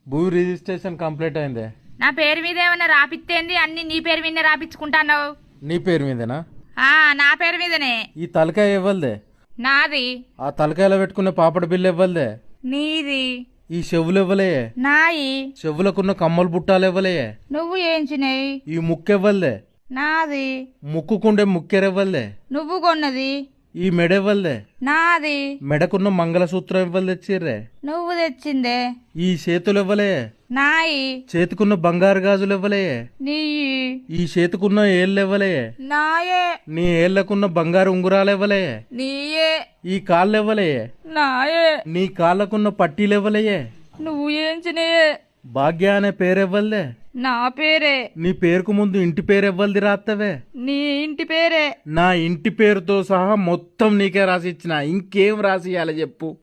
భూ registration complete అయిందే. నా పేరు మీద ఏమన్నా రాపిత్తేంది? అన్ని నీ పేరు మీదనే రాపించుకుంటాన్నావు. నీ పేరు మీదేనా? నా పేరు మీదనే. ఈ తలకాయ ఇవ్వలదే. నాది. ఆ తలకాయలో పెట్టుకునే పాపడ బిల్లు ఇవ్వలదే. నీది. ఈ చెవులు ఇవ్వలే. నాయి. చెవులకున్న కమ్మలు బుట్టాలు ఇవ్వలే. నువ్వు ఏంచినాయి? ఈ ముక్కెవ్వలదే. నాది. ముక్కుకుండే ముక్కెరెవ్వలదే. నువ్వు కొన్నది. ఈ మెడ ఇవ్వలదే. నాది. మెడకున్న మంగళసూత్రం ఇవ్వలు తెచ్చిర్రే. నువ్వు తెచ్చిందే. ఈ చేతులు ఇవ్వలే. నాయి. చేతికున్న బంగారు గాజులు ఇవ్వలే. నీ. ఈ చేతికున్న ఏళ్ళు ఇవ్వలే. నాయే. నీ ఏళ్లకున్న బంగారు ఉంగురాలు ఇవ్వలే. నీయే. ఈ కాళ్ళు ఇవ్వలే. నాయే. నీ కాళ్ళకున్న పట్టీలు ఇవ్వలే. నువ్వు ఏంచినాయే? భాగ్య అనే పేరెవ్వలదే. నా పేరే. నీ పేరుకు ముందు ఇంటి పేరు ఎవ్వలది రాత్తవే. నీ ఇంటి పేరే. నా ఇంటి పేరుతో సహా మొత్తం నీకే రాసి ఇచ్చిన. ఇంకేం రాసి ఇయ్యాలి చెప్పు?